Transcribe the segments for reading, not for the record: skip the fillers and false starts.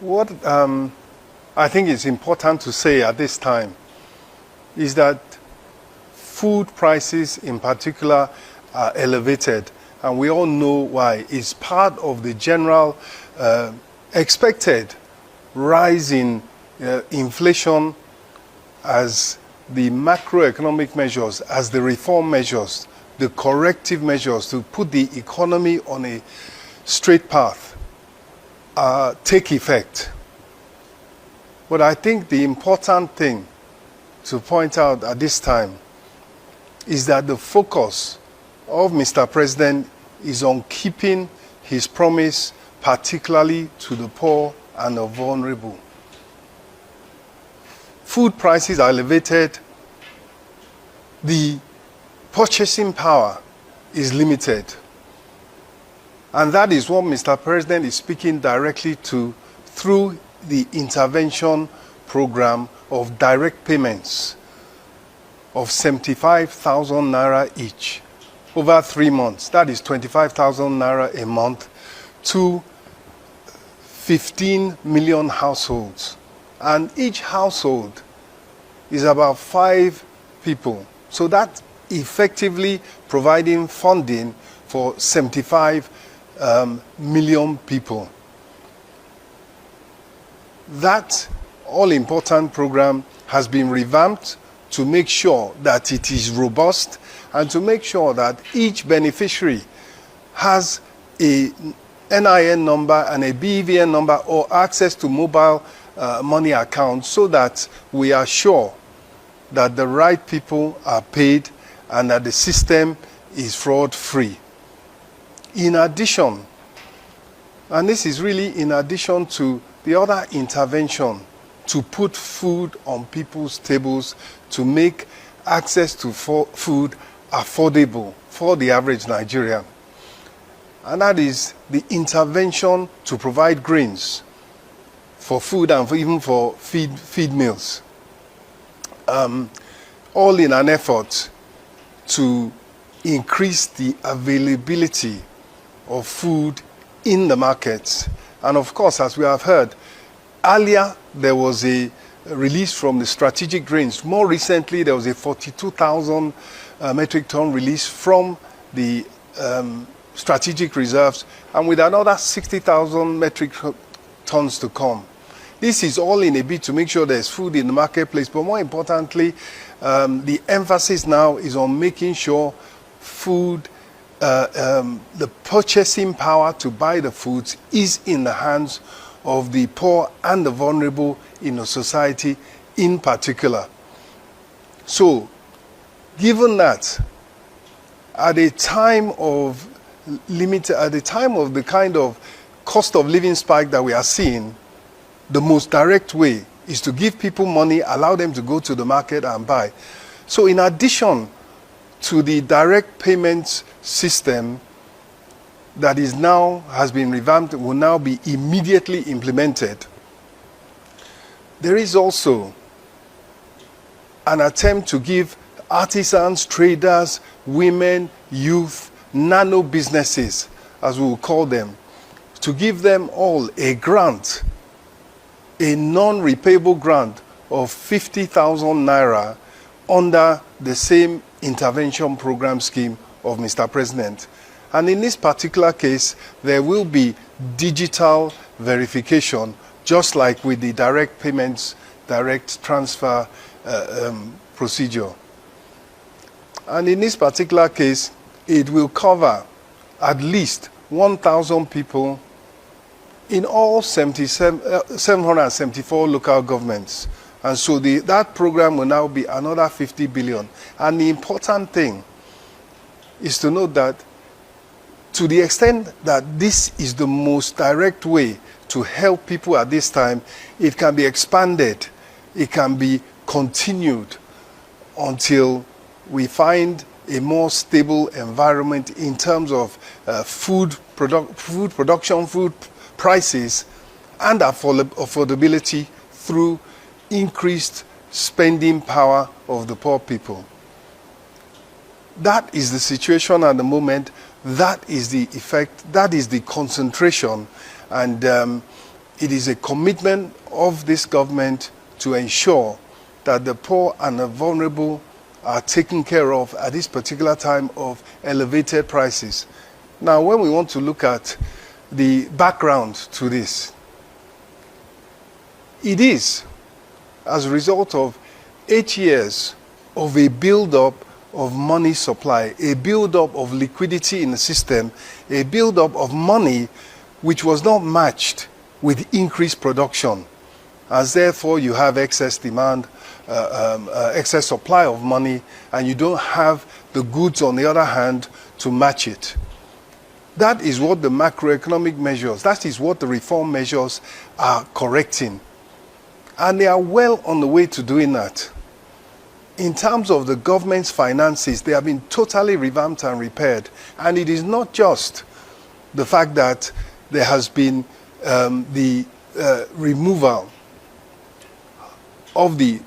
What I think is important to say at this time is that food prices in particular are elevated, and we all know why. It's part of the general expected rise in inflation as the macroeconomic measures, as the reform measures, the corrective measures to put the economy on a straight path take effect. But I think the important thing to point out at this time is that the focus of Mr. President is on keeping his promise, particularly to the poor and the vulnerable. Food prices are elevated. The purchasing power is limited. And that is what Mr. President is speaking directly to through the intervention program of direct payments of 75,000 naira each over 3 months. That is 25,000 naira a month to 15 million households. And each household is about 5 people. So that's effectively providing funding for 75 million people. That all-important program has been revamped to make sure that it is robust and to make sure that each beneficiary has a NIN number and a BVN number or access to mobile money accounts, so that we are sure that the right people are paid and that the system is fraud-free. In addition, and this is really in addition to the other intervention to put food on people's tables, to make access to food affordable for the average Nigerian. And that is the intervention to provide grains for food and even for feed meals. All in an effort to increase the availability of food in the markets. And of course, as we have heard, earlier there was a release from the strategic grains. More recently, there was a 42,000 metric ton release from the strategic reserves, and with another 60,000 metric tons to come. This is all in a bid to make sure there's food in the marketplace, but more importantly, the emphasis now is on making sure food, the purchasing power to buy the foods is in the hands of the poor and the vulnerable in a society in particular. So, given that, at a time of the kind of cost of living spike that we are seeing, the most direct way is to give people money, allow them to go to the market and buy. So in addition to the direct payments system that has been revamped, will now be immediately implemented, there is also an attempt to give artisans, traders, women, youth, nano businesses, as we will call them, to give them all a grant, a non-repayable grant of 50,000 naira under the same intervention program scheme of Mr. President. And in this particular case, there will be digital verification, just like with the direct payments, direct transfer procedure. And in this particular case, it will cover at least 1,000 people in all 774 local governments. And so that program will now be another 50 billion. And the important thing is to note that to the extent that this is the most direct way to help people at this time, it can be expanded, it can be continued until we find a more stable environment in terms of food production, food prices, and affordability through increased spending power of the poor people. That is the situation at the moment. That is the effect. That is the concentration. And it is a commitment of this government to ensure that the poor and the vulnerable are taken care of at this particular time of elevated prices. Now, when we want to look at the background to this, it is as a result of 8 years of a build-up of money supply, a build-up of liquidity in the system, a build-up of money which was not matched with increased production, as therefore you have excess demand, excess supply of money, and you don't have the goods on the other hand to match it. That is what the macroeconomic measures, that is what the reform measures are correcting. And they are well on the way to doing that. In terms of the government's finances, they have been totally revamped and repaired. And it is not just the fact that there has been the removal of the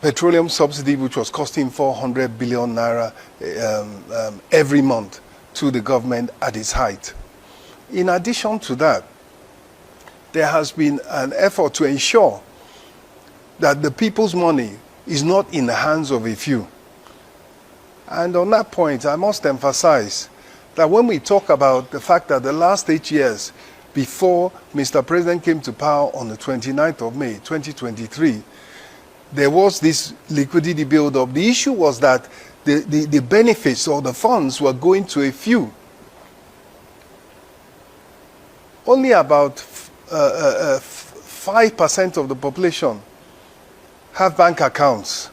petroleum subsidy, which was costing 400 billion naira every month to the government at its height. In addition to that, there has been an effort to ensure that the people's money is not in the hands of a few. And on that point, I must emphasize that when we talk about the fact that the last 8 years before Mr. President came to power on the 29th of May, 2023, there was this liquidity build-up. The issue was that the benefits or the funds were going to a few. Only about 5% of the population have bank accounts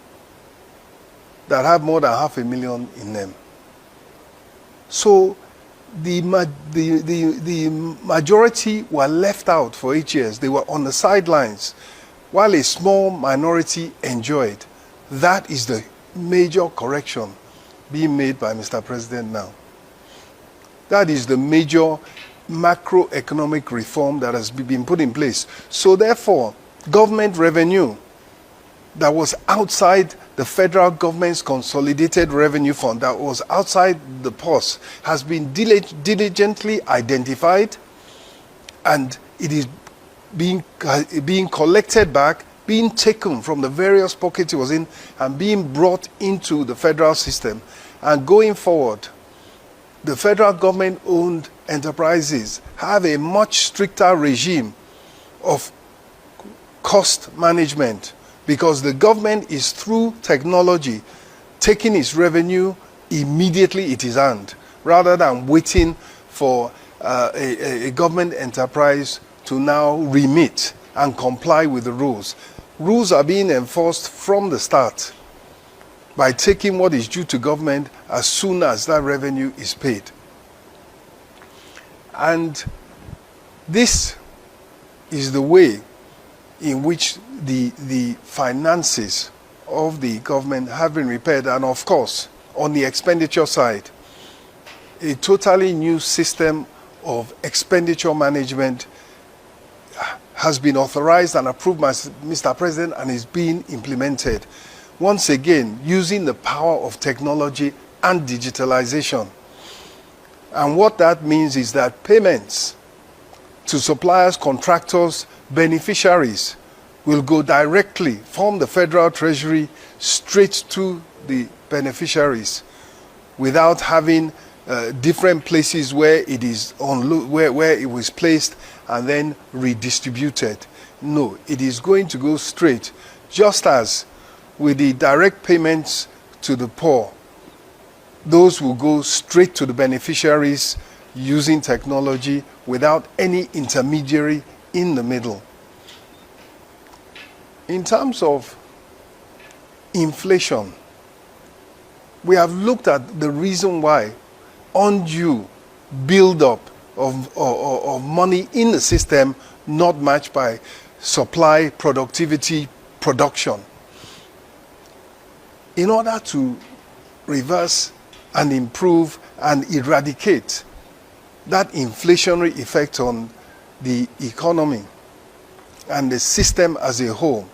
that have more than 500,000 in them. So the majority were left out for 8 years. They were on the sidelines while a small minority enjoyed. That is the major correction being made by Mr. President now. That is the major macroeconomic reform that has been put in place. So therefore, government revenue that was outside the federal government's consolidated revenue fund, that was outside the purse, has been diligently identified, and it is being collected back, being taken from the various pockets it was in, and being brought into the federal system. And going forward, the federal government-owned enterprises have a much stricter regime of cost management, because the government is, through technology, taking its revenue immediately it is earned, rather than waiting for a government enterprise to now remit and comply with the rules. Rules are being enforced from the start by taking what is due to government as soon as that revenue is paid. And this is the way in which the finances of the government have been repaired. And of course, on the expenditure side, a totally new system of expenditure management has been authorized and approved by Mr. President and is being implemented. Once again, using the power of technology and digitalization. And what that means is that payments to suppliers, contractors, beneficiaries will go directly from the Federal Treasury straight to the beneficiaries, without having different places where it is where it was placed and then redistributed. No, it is going to go straight, just as with the direct payments to the poor. Those will go straight to the beneficiaries using technology without any intermediary in the middle. In terms of inflation, we have looked at the reason why undue build-up of money in the system not matched by supply, productivity, production. In order to reverse and improve and eradicate that inflationary effect on the economy and the system as a whole,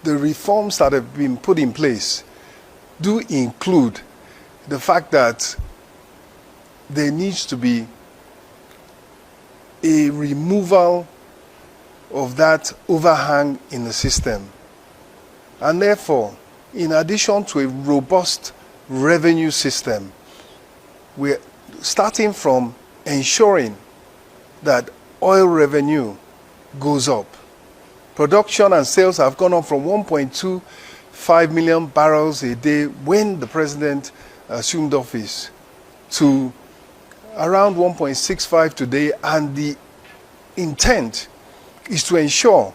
the reforms that have been put in place do include the fact that there needs to be a removal of that overhang in the system. And therefore, in addition to a robust revenue system, we're starting from ensuring that oil revenue goes up. Production and sales have gone up from 1.25 million barrels a day when the president assumed office to around 1.65 today, and the intent is to ensure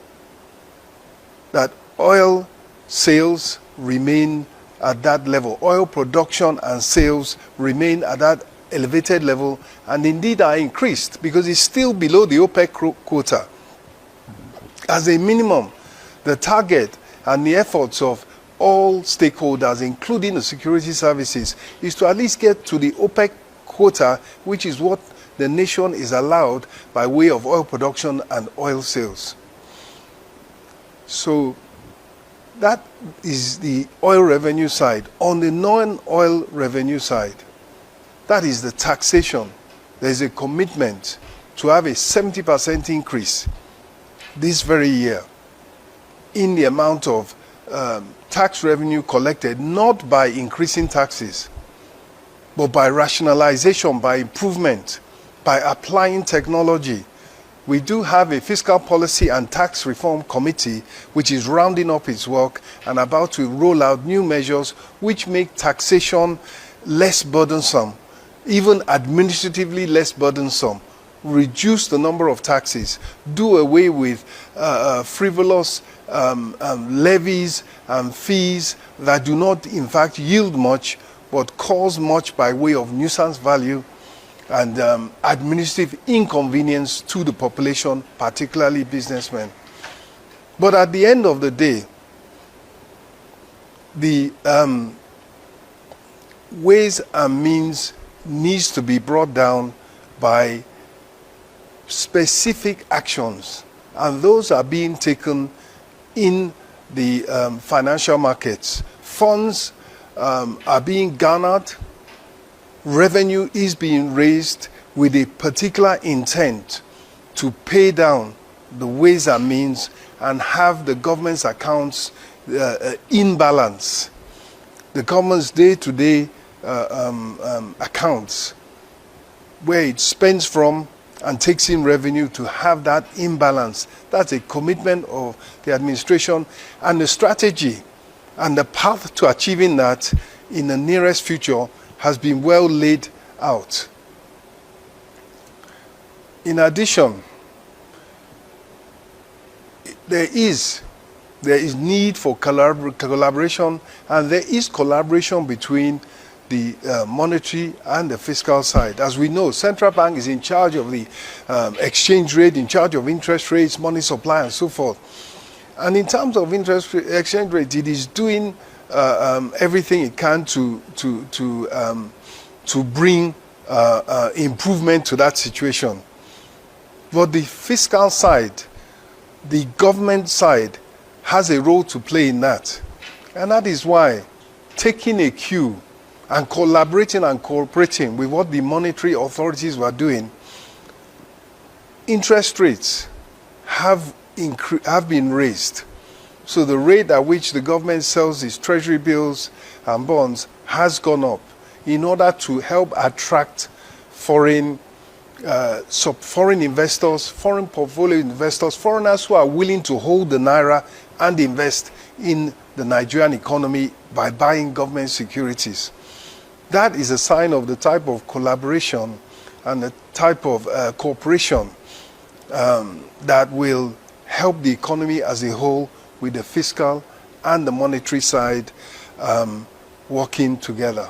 that oil sales remain at that level. Oil production and sales remain at that elevated level, and indeed are increased because it's still below the OPEC quota. As a minimum, the target and the efforts of all stakeholders, including the security services, is to at least get to the OPEC quota, which is what the nation is allowed by way of oil production and oil sales. So that is the oil revenue side. On the non-oil revenue side, that is the taxation. There is a commitment to have a 70% increase this very year in the amount of tax revenue collected, not by increasing taxes, but by rationalization, by improvement, by applying technology. We do have a fiscal policy and tax reform committee which is rounding up its work and about to roll out new measures which make taxation less burdensome, even administratively less burdensome, reduce the number of taxes, do away with frivolous levies and fees that do not in fact yield much but cause much by way of nuisance value and administrative inconvenience to the population, particularly businessmen. But at the end of the day, the ways and means needs to be brought down by specific actions, and those are being taken in the financial markets. Funds are being garnered, revenue is being raised with a particular intent to pay down the ways and means and have the government's accounts in balance. The government's day-to-day accounts, where it spends from and takes in revenue, to have that imbalance. That's a commitment of the administration, and the strategy and the path to achieving that in the nearest future has been well laid out. In addition, there is need for collaboration, and there is collaboration between the monetary and the fiscal side. As we know, central bank is in charge of the exchange rate, in charge of interest rates, money supply, and so forth. And in terms of exchange rate, it is doing everything it can to bring improvement to that situation. But the fiscal side, the government side, has a role to play in that. And that is why taking a cue and collaborating and cooperating with what the monetary authorities were doing, interest rates have been raised. So the rate at which the government sells its treasury bills and bonds has gone up in order to help attract foreign investors, foreign portfolio investors, foreigners who are willing to hold the naira and invest in the Nigerian economy by buying government securities. That is a sign of the type of collaboration and the type of cooperation that will help the economy as a whole, with the fiscal and the monetary side working together.